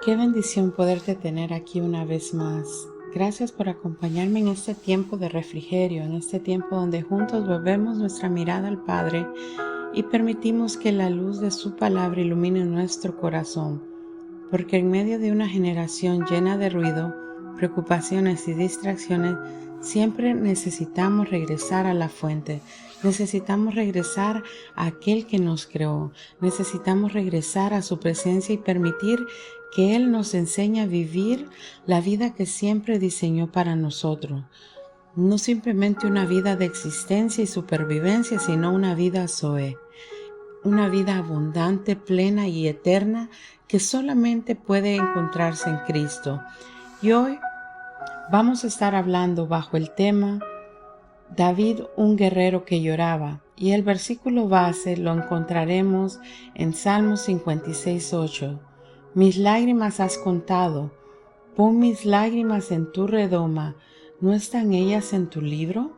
Qué bendición poderte tener aquí una vez más. Gracias por acompañarme en este tiempo de refrigerio, en este tiempo donde juntos volvemos nuestra mirada al Padre y permitimos que la luz de su palabra ilumine nuestro corazón, porque en medio de una generación llena de ruido, preocupaciones y distracciones, siempre necesitamos regresar a la fuente. Necesitamos regresar a aquel que nos creó. Necesitamos regresar a su presencia y permitir que Él nos enseñe a vivir la vida que siempre diseñó para nosotros. No simplemente una vida de existencia y supervivencia, sino una vida Zoe. Una vida abundante, plena y eterna que solamente puede encontrarse en Cristo. Y hoy vamos a estar hablando bajo el tema David, un guerrero que lloraba. Y el versículo base lo encontraremos en Salmos 56:8. Mis lágrimas has contado, pon mis lágrimas en tu redoma, ¿no están ellas en tu libro?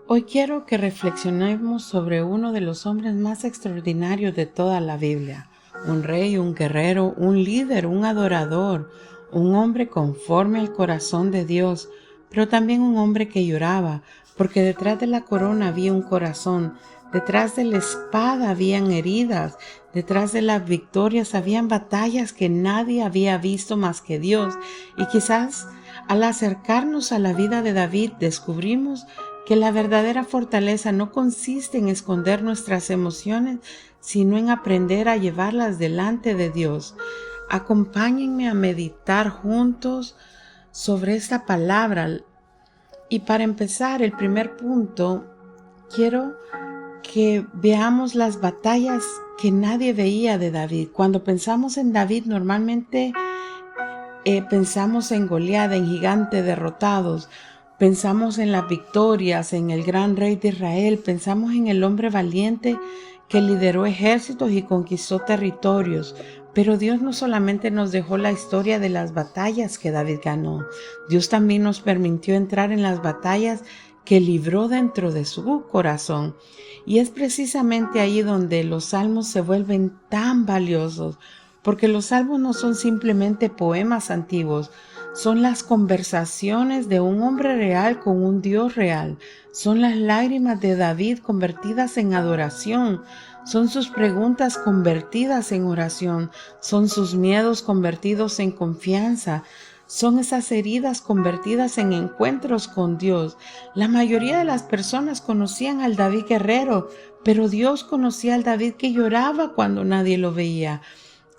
Hoy quiero que reflexionemos sobre uno de los hombres más extraordinarios de toda la Biblia. Un rey, un guerrero, un líder, un adorador, un hombre conforme al corazón de Dios, pero también un hombre que lloraba, porque detrás de la corona había un corazón, detrás de la espada habían heridas, detrás de las victorias habían batallas que nadie había visto más que Dios. Y quizás al acercarnos a la vida de David descubrimos que la verdadera fortaleza no consiste en esconder nuestras emociones, sino en aprender a llevarlas delante de Dios. Acompáñenme a meditar juntos sobre esta palabra. Y para empezar, el primer punto, quiero que veamos las batallas que nadie veía de David. Cuando pensamos en David, normalmente pensamos en Goliat, en gigantes derrotados. Pensamos en las victorias, en el gran rey de Israel. Pensamos en el hombre valiente que lideró ejércitos y conquistó territorios. Pero Dios no solamente nos dejó la historia de las batallas que David ganó. Dios también nos permitió entrar en las batallas que libró dentro de su corazón. Y es precisamente ahí donde los salmos se vuelven tan valiosos, porque los salmos no son simplemente poemas antiguos, son las conversaciones de un hombre real con un Dios real, son las lágrimas de David convertidas en adoración, son sus preguntas convertidas en oración, son sus miedos convertidos en confianza, son esas heridas convertidas en encuentros con Dios. La mayoría de las personas conocían al David guerrero, pero Dios conocía al David que lloraba cuando nadie lo veía,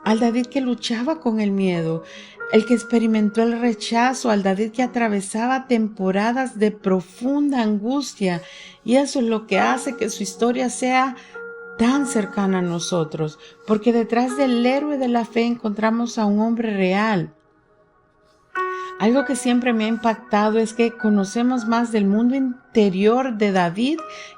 al David que luchaba con el miedo, el que experimentó el rechazo, al David que atravesaba temporadas de profunda angustia. Y eso es lo que hace que su historia sea tan cercana a nosotros, porque detrás del héroe de la fe encontramos a un hombre real. Algo que siempre me ha impactado es que conocemos más del mundo interior de David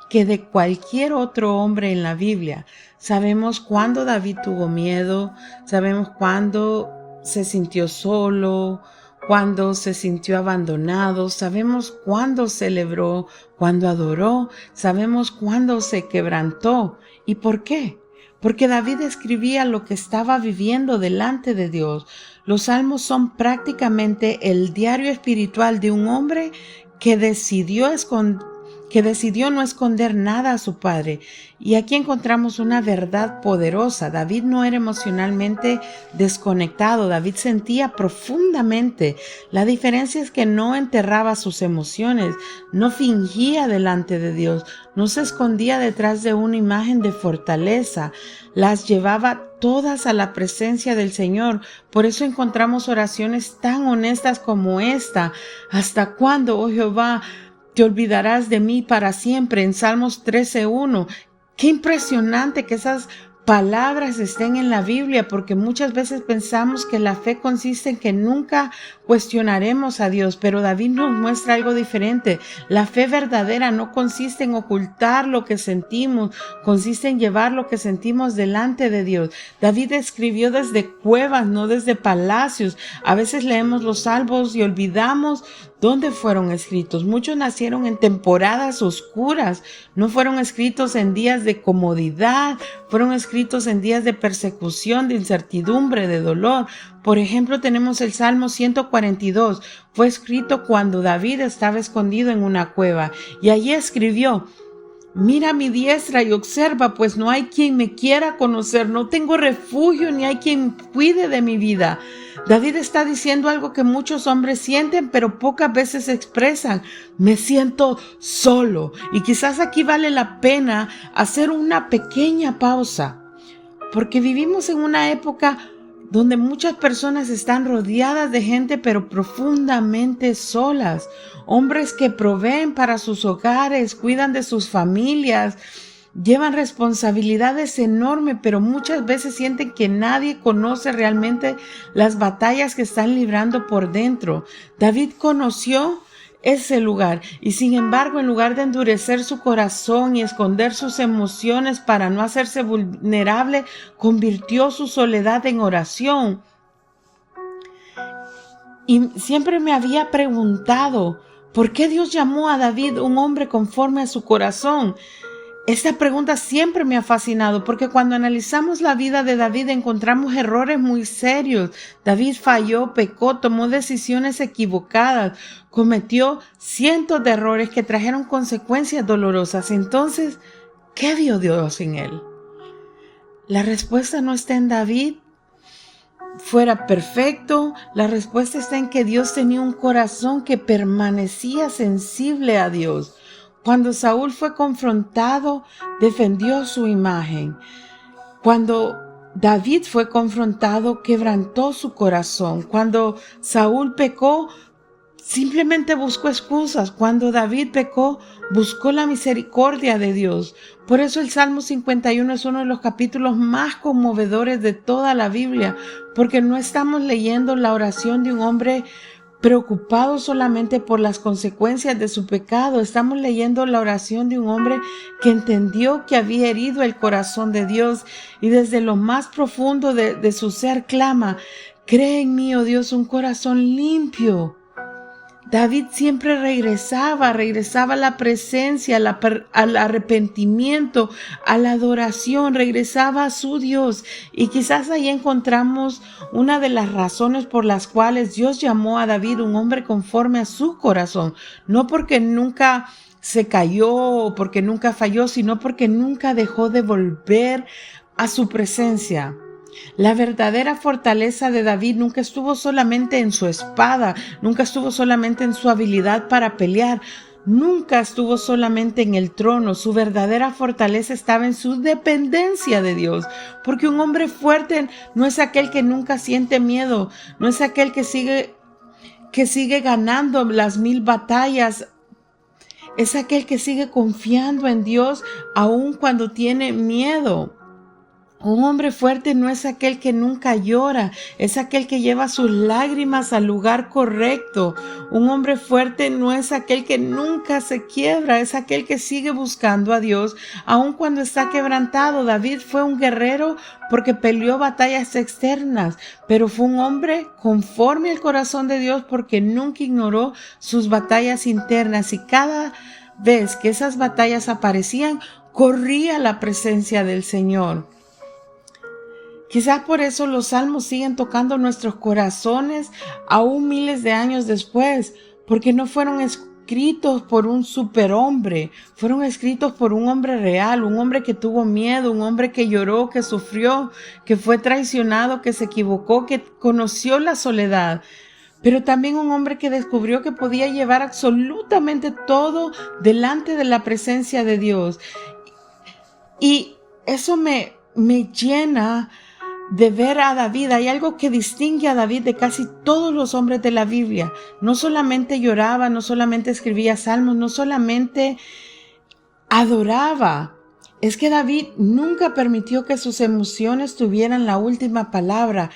que de cualquier otro hombre en la Biblia. Sabemos cuándo David tuvo miedo, sabemos cuándo se sintió solo, cuándo se sintió abandonado, sabemos cuándo celebró, cuándo adoró, sabemos cuándo se quebrantó. ¿Y por qué? Porque David escribía lo que estaba viviendo delante de Dios. Los salmos son prácticamente el diario espiritual de un hombre que decidió no esconder nada a su padre. Y aquí encontramos una verdad poderosa. David no era emocionalmente desconectado. David sentía profundamente. La diferencia es que no enterraba sus emociones, no fingía delante de Dios, no se escondía detrás de una imagen de fortaleza. Las llevaba todas a la presencia del Señor. Por eso encontramos oraciones tan honestas como esta. ¿Hasta cuándo, oh Jehová, te olvidarás de mí para siempre? En Salmos 13:1. Qué impresionante que esas palabras estén en la Biblia, porque muchas veces pensamos que la fe consiste en que nunca cuestionaremos a Dios, pero David nos muestra algo diferente. La fe verdadera no consiste en ocultar lo que sentimos, consiste en llevar lo que sentimos delante de Dios. David escribió desde cuevas, no desde palacios. A veces leemos los salmos y olvidamos ¿Dónde fueron escritos? Muchos nacieron en temporadas oscuras, no fueron escritos en días de comodidad, fueron escritos en días de persecución, de incertidumbre, de dolor. Por ejemplo, tenemos el Salmo 142. Fue escrito cuando David estaba escondido en una cueva y allí escribió: mira mi diestra y observa, pues no hay quien me quiera conocer, no tengo refugio ni hay quien cuide de mi vida. David está diciendo algo que muchos hombres sienten, pero pocas veces expresan: me siento solo. Y quizás aquí vale la pena hacer una pequeña pausa, porque vivimos en una época donde muchas personas están rodeadas de gente, pero profundamente solas. Hombres que proveen para sus hogares, cuidan de sus familias, llevan responsabilidades enormes, pero muchas veces sienten que nadie conoce realmente las batallas que están librando por dentro. David conoció ese lugar y sin embargo, en lugar de endurecer su corazón y esconder sus emociones para no hacerse vulnerable, convirtió su soledad en oración. Y siempre me había preguntado, ¿por qué Dios llamó a David un hombre conforme a su corazón? Esta pregunta siempre me ha fascinado, porque cuando analizamos la vida de David encontramos errores muy serios. David falló, pecó, tomó decisiones equivocadas, cometió cientos de errores que trajeron consecuencias dolorosas. Entonces, ¿qué vio Dios en él? La respuesta no está en David fuera perfecto, la respuesta está en que Dios tenía un corazón que permanecía sensible a Dios. Cuando Saúl fue confrontado, defendió su imagen. Cuando David fue confrontado, quebrantó su corazón. Cuando Saúl pecó, simplemente buscó excusas. Cuando David pecó, buscó la misericordia de Dios. Por eso el Salmo 51 es uno de los capítulos más conmovedores de toda la Biblia, porque no estamos leyendo la oración de un hombre preocupado solamente por las consecuencias de su pecado. Estamos leyendo la oración de un hombre que entendió que había herido el corazón de Dios y desde lo más profundo de su ser clama: cree en mí, oh Dios, un corazón limpio. David siempre regresaba a la presencia, al arrepentimiento, a la adoración, regresaba a su Dios. Y quizás ahí encontramos una de las razones por las cuales Dios llamó a David un hombre conforme a su corazón. No porque nunca se cayó o porque nunca falló, sino porque nunca dejó de volver a su presencia. La verdadera fortaleza de David nunca estuvo solamente en su espada, nunca estuvo solamente en su habilidad para pelear, nunca estuvo solamente en el trono. Su verdadera fortaleza estaba en su dependencia de Dios, porque un hombre fuerte no es aquel que nunca siente miedo, no es aquel que sigue ganando las 1000 batallas. Es aquel que sigue confiando en Dios aun cuando tiene miedo. Un hombre fuerte no es aquel que nunca llora, es aquel que lleva sus lágrimas al lugar correcto. Un hombre fuerte no es aquel que nunca se quiebra, es aquel que sigue buscando a Dios, aun cuando está quebrantado. David fue un guerrero porque peleó batallas externas, pero fue un hombre conforme al corazón de Dios porque nunca ignoró sus batallas internas, y cada vez que esas batallas aparecían, corría a la presencia del Señor. Quizás por eso los salmos siguen tocando nuestros corazones aún miles de años después, porque no fueron escritos por un superhombre, fueron escritos por un hombre real, un hombre que tuvo miedo, un hombre que lloró, que sufrió, que fue traicionado, que se equivocó, que conoció la soledad, pero también un hombre que descubrió que podía llevar absolutamente todo delante de la presencia de Dios. Y eso me llena de ver a David. Hay algo que distingue a David de casi todos los hombres de la Biblia. No solamente lloraba, no solamente escribía salmos, no solamente adoraba. Es que David nunca permitió que sus emociones tuvieran la última palabra.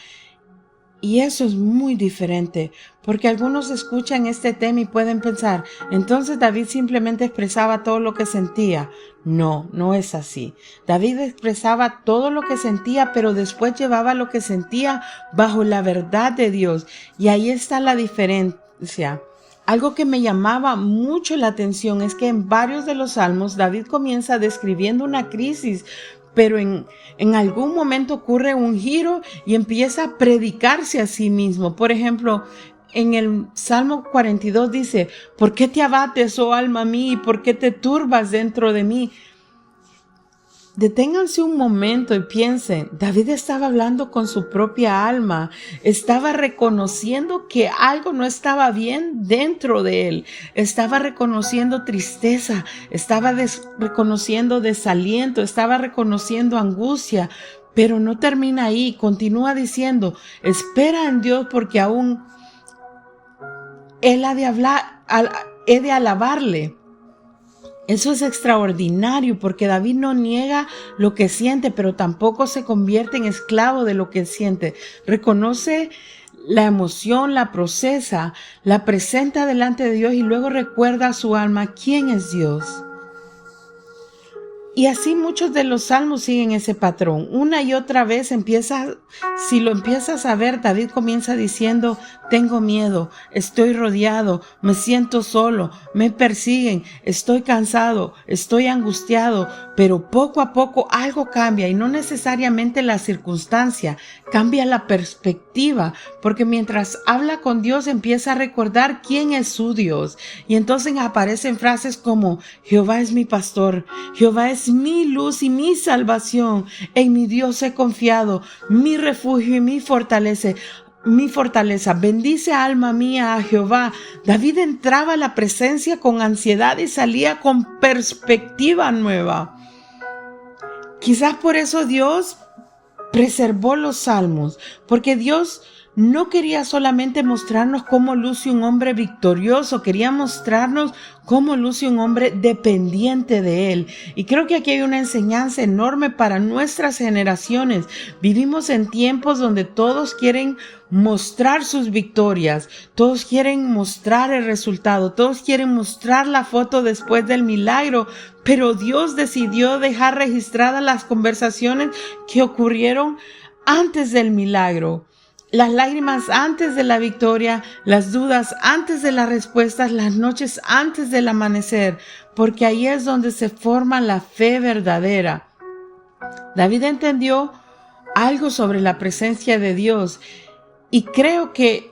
Y eso es muy diferente, porque algunos escuchan este tema y pueden pensar, entonces David simplemente expresaba todo lo que sentía. No, no es así. David expresaba todo lo que sentía, pero después llevaba lo que sentía bajo la verdad de Dios. Y ahí está la diferencia. algo que me llamaba mucho la atención es que en varios de los salmos David comienza describiendo una crisis, pero en algún momento ocurre un giro y empieza a predicarse a sí mismo. Por ejemplo, en el Salmo 42 dice: ¿por qué te abates, oh alma mía, y por qué te turbas dentro de mí? Deténganse un momento y piensen, David estaba hablando con su propia alma, estaba reconociendo que algo no estaba bien dentro de él, estaba reconociendo tristeza, estaba reconociendo desaliento, estaba reconociendo angustia, pero no termina ahí, continúa diciendo: espera en Dios porque aún Él ha de hablar, he de alabarle. Eso es extraordinario porque David no niega lo que siente, pero tampoco se convierte en esclavo de lo que siente. Reconoce la emoción, la procesa, la presenta delante de Dios y luego recuerda a su alma quién es Dios. Y así muchos de los salmos siguen ese patrón. Una y otra vez si lo empiezas a ver, David comienza diciendo: tengo miedo, estoy rodeado, me siento solo, me persiguen, estoy cansado, estoy angustiado, pero poco a poco algo cambia y no necesariamente la circunstancia, cambia la perspectiva, porque mientras habla con Dios empieza a recordar quién es su Dios. Y entonces aparecen frases como: Jehová es mi pastor, Jehová es mi luz y mi salvación, en mi Dios he confiado, mi refugio y mi fortaleza. Bendice, alma mía, a Jehová. David entraba a la presencia con ansiedad y salía con perspectiva nueva. Quizás por eso Dios preservó los salmos, porque Dios no quería solamente mostrarnos cómo luce un hombre victorioso, quería mostrarnos cómo luce un hombre dependiente de Él. Y creo que aquí hay una enseñanza enorme para nuestras generaciones. Vivimos en tiempos donde todos quieren mostrar sus victorias, todos quieren mostrar el resultado, todos quieren mostrar la foto después del milagro, pero Dios decidió dejar registradas las conversaciones que ocurrieron antes del milagro. Las lágrimas antes de la victoria, las dudas antes de las respuestas, las noches antes del amanecer, porque ahí es donde se forma la fe verdadera. David entendió algo sobre la presencia de Dios y creo que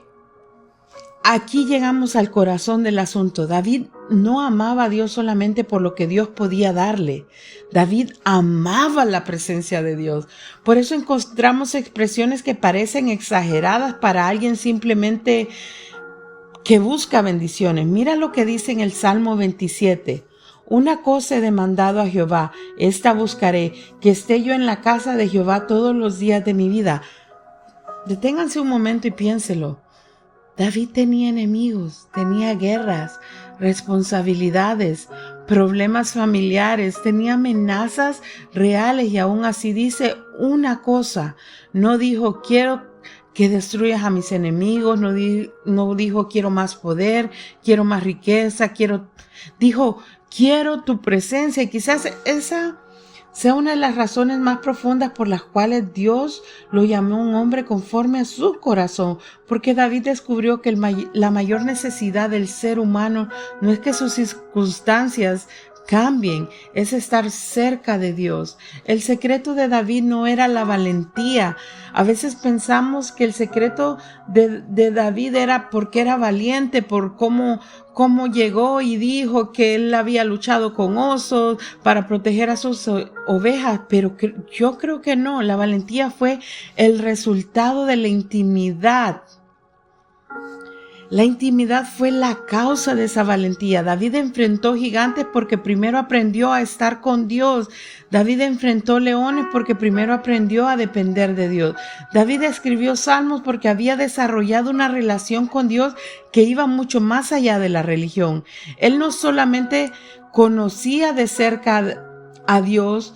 aquí llegamos al corazón del asunto. David no amaba a Dios solamente por lo que Dios podía darle. David amaba la presencia de Dios. Por eso encontramos expresiones que parecen exageradas para alguien simplemente que busca bendiciones. Mira lo que dice en el Salmo 27. Una cosa he demandado a Jehová, esta buscaré, que esté yo en la casa de Jehová todos los días de mi vida. Deténganse un momento y piénselo. David tenía enemigos, tenía guerras, responsabilidades, problemas familiares, tenía amenazas reales y aún así dice una cosa. No dijo: quiero que destruyas a mis enemigos, no dijo: quiero más poder, quiero más riqueza, dijo: quiero tu presencia. Y quizás esa sea una de las razones más profundas por las cuales Dios lo llamó un hombre conforme a su corazón, porque David descubrió que la mayor necesidad del ser humano no es que sus circunstancias cambien, es estar cerca de Dios. El secreto de David no era la valentía. A veces pensamos que el secreto de David era porque era valiente, por cómo llegó y dijo que él había luchado con osos para proteger a sus ovejas, pero yo creo que no. La valentía fue el resultado de la intimidad. La intimidad fue la causa de esa valentía. David enfrentó gigantes porque primero aprendió a estar con Dios. David enfrentó leones porque primero aprendió a depender de Dios. David escribió salmos porque había desarrollado una relación con Dios que iba mucho más allá de la religión. Él no solamente conocía de cerca a Dios,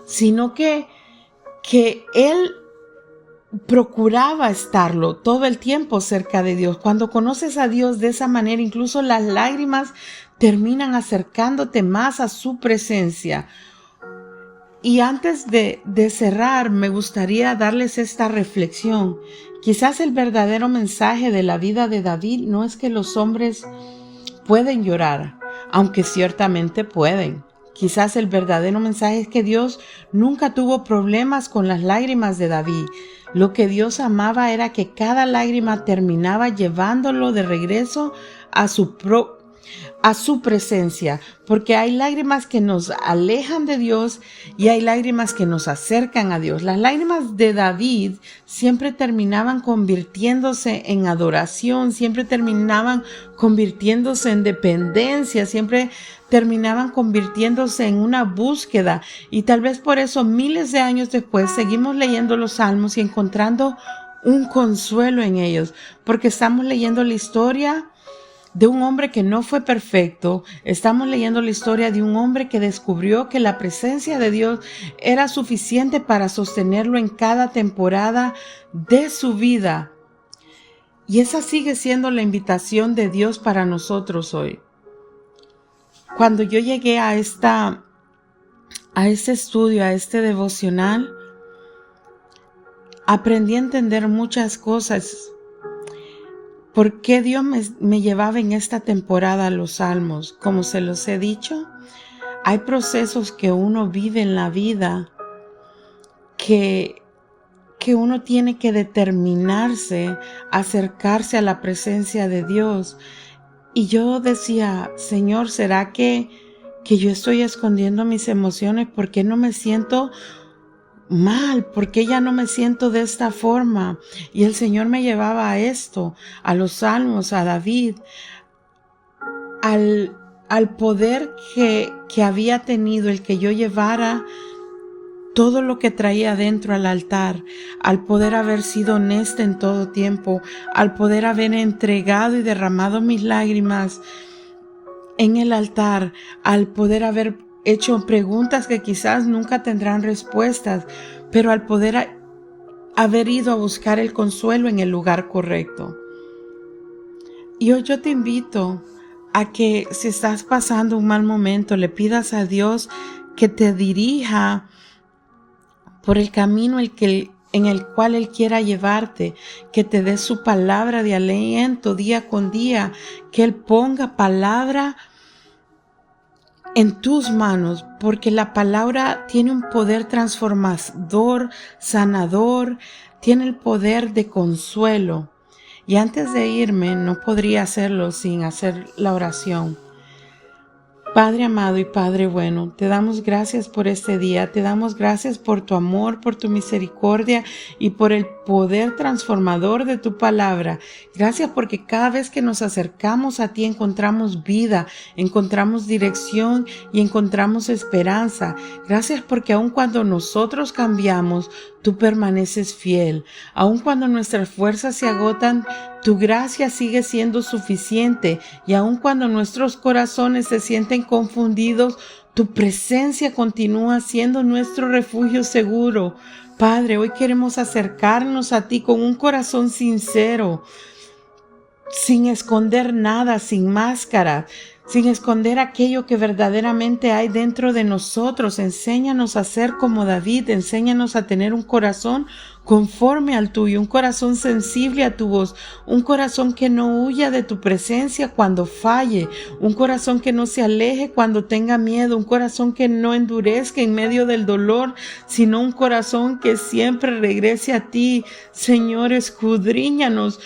sino que él procuraba estarlo todo el tiempo cerca de Dios. Cuando conoces a Dios de esa manera, incluso las lágrimas terminan acercándote más a su presencia. Y antes de cerrar, me gustaría darles esta reflexión. Quizás el verdadero mensaje de la vida de David no es que los hombres pueden llorar, aunque ciertamente pueden. Quizás el verdadero mensaje es que Dios nunca tuvo problemas con las lágrimas de David. Lo que Dios amaba era que cada lágrima terminaba llevándolo de regreso a su presencia, porque hay lágrimas que nos alejan de Dios y hay lágrimas que nos acercan a Dios. Las lágrimas de David siempre terminaban convirtiéndose en adoración, siempre terminaban convirtiéndose en dependencia, siempre terminaban convirtiéndose en una búsqueda, y tal vez por eso miles de años después seguimos leyendo los salmos y encontrando un consuelo en ellos, porque estamos leyendo la historia de un hombre que no fue perfecto. Estamos leyendo la historia de un hombre que descubrió que la presencia de Dios era suficiente para sostenerlo en cada temporada de su vida. Y esa sigue siendo la invitación de Dios para nosotros hoy. Cuando yo llegué a este estudio, a este devocional, aprendí a entender muchas cosas. ¿Por qué Dios me llevaba en esta temporada a los salmos? Como se los he dicho, hay procesos que uno vive en la vida que uno tiene que determinarse, acercarse a la presencia de Dios. Y yo decía, Señor, ¿será que yo estoy escondiendo mis emociones? ¿Por qué no me siento mal? ¿Por qué ya no me siento de esta forma? Y el Señor me llevaba a esto, a los salmos, a David, al poder que había tenido el que yo llevara todo lo que traía dentro al altar, al poder haber sido honesta en todo tiempo, al poder haber entregado y derramado mis lágrimas en el altar, al poder haber hecho preguntas que quizás nunca tendrán respuestas, pero al poder haber ido a buscar el consuelo en el lugar correcto. Y hoy yo te invito a que, si estás pasando un mal momento, le pidas a Dios que te dirija por el camino en el cual Él quiera llevarte, que te dé su palabra de aliento día con día, que Él ponga palabra en tus manos, porque la palabra tiene un poder transformador, sanador, tiene el poder de consuelo. Y antes de irme, no podría hacerlo sin hacer la oración. Padre amado y Padre bueno, te damos gracias por este día, te damos gracias por tu amor, por tu misericordia y por el poder transformador de tu palabra. Gracias porque cada vez que nos acercamos a ti encontramos vida, encontramos dirección y encontramos esperanza. Gracias porque aun cuando nosotros cambiamos, tú permaneces fiel. Aun cuando nuestras fuerzas se agotan, tu gracia sigue siendo suficiente, y aun cuando nuestros corazones se sienten confundidos, tu presencia continúa siendo nuestro refugio seguro. Padre, hoy queremos acercarnos a ti con un corazón sincero, sin esconder nada, sin máscara, sin esconder aquello que verdaderamente hay dentro de nosotros. Enséñanos a ser como David, enséñanos a tener un corazón conforme al tuyo, un corazón sensible a tu voz, un corazón que no huya de tu presencia cuando falle, un corazón que no se aleje cuando tenga miedo, un corazón que no endurezca en medio del dolor, sino un corazón que siempre regrese a ti. Señor, escudriñanos.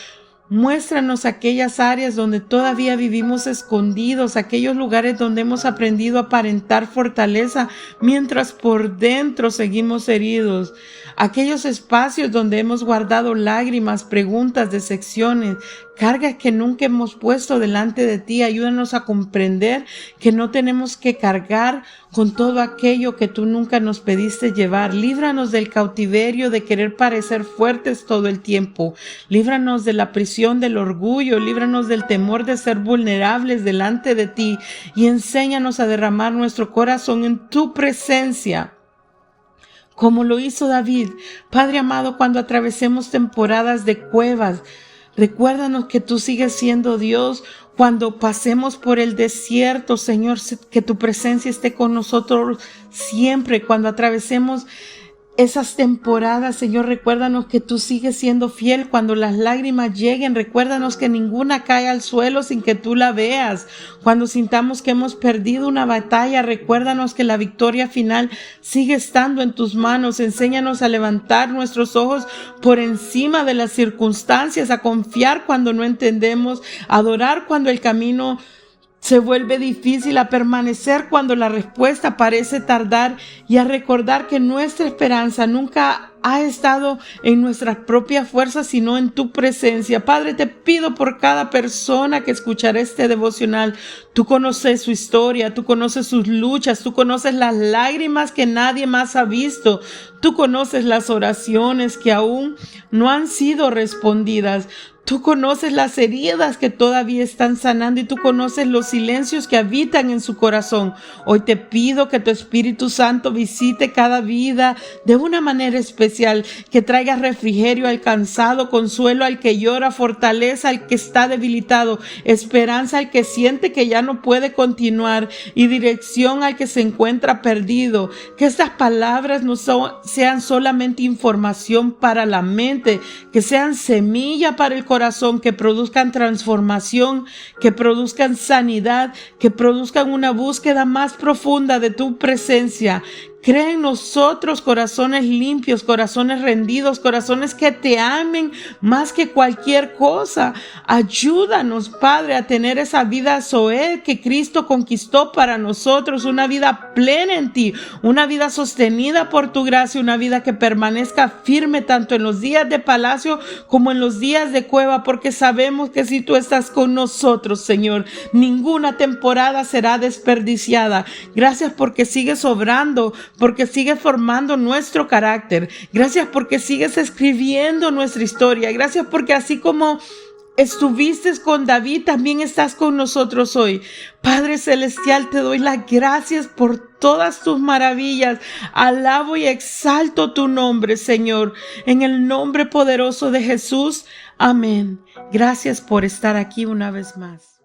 Muéstranos aquellas áreas donde todavía vivimos escondidos, aquellos lugares donde hemos aprendido a aparentar fortaleza mientras por dentro seguimos heridos, aquellos espacios donde hemos guardado lágrimas, preguntas, decepciones, cargas que nunca hemos puesto delante de ti. Ayúdanos a comprender que no tenemos que cargar con todo aquello que tú nunca nos pediste llevar. Líbranos del cautiverio de querer parecer fuertes todo el tiempo. Líbranos de la prisión del orgullo. Líbranos del temor de ser vulnerables delante de ti. Y enséñanos a derramar nuestro corazón en tu presencia, como lo hizo David. Padre amado, cuando atravesemos temporadas de cuevas, Recuérdanos que tú sigues siendo Dios. Cuando pasemos por el desierto, Señor, que tu presencia esté con nosotros siempre. Cuando atravesemos esas temporadas, Señor, recuérdanos que tú sigues siendo fiel. Cuando las lágrimas lleguen, recuérdanos que ninguna cae al suelo sin que tú la veas. Cuando sintamos que hemos perdido una batalla, recuérdanos que la victoria final sigue estando en tus manos. Enséñanos a levantar nuestros ojos por encima de las circunstancias, a confiar cuando no entendemos, a adorar cuando el camino se vuelve difícil, a permanecer cuando la respuesta parece tardar y a recordar que nuestra esperanza nunca ha estado en nuestras propias fuerzas, sino en tu presencia. Padre, te pido por cada persona que escuchará este devocional. Tú conoces su historia, tú conoces sus luchas, tú conoces las lágrimas que nadie más ha visto. Tú conoces las oraciones que aún no han sido respondidas. Tú conoces las heridas que todavía están sanando y tú conoces los silencios que habitan en su corazón. Hoy te pido que tu Espíritu Santo visite cada vida de una manera especial, que traiga refrigerio al cansado, consuelo al que llora, fortaleza al que está debilitado, esperanza al que siente que ya no puede continuar y dirección al que se encuentra perdido. Que estas palabras no sean solamente información para la mente, que sean semilla para el corazón, que produzcan transformación, que produzcan sanidad, que produzcan una búsqueda más profunda de tu presencia. Crea en nosotros corazones limpios, corazones rendidos, corazones que te amen más que cualquier cosa. Ayúdanos, Padre, a tener esa vida Zoé que Cristo conquistó para nosotros, una vida plena en ti, una vida sostenida por tu gracia, una vida que permanezca firme tanto en los días de palacio como en los días de cueva, porque sabemos que si tú estás con nosotros, Señor, ninguna temporada será desperdiciada. Gracias porque sigues obrando, porque sigues formando nuestro carácter. Gracias porque sigues escribiendo nuestra historia. Gracias porque así como estuviste con David, también estás con nosotros hoy. Padre Celestial, te doy las gracias por todas tus maravillas. Alabo y exalto tu nombre, Señor. En el nombre poderoso de Jesús. Amén. Gracias por estar aquí una vez más.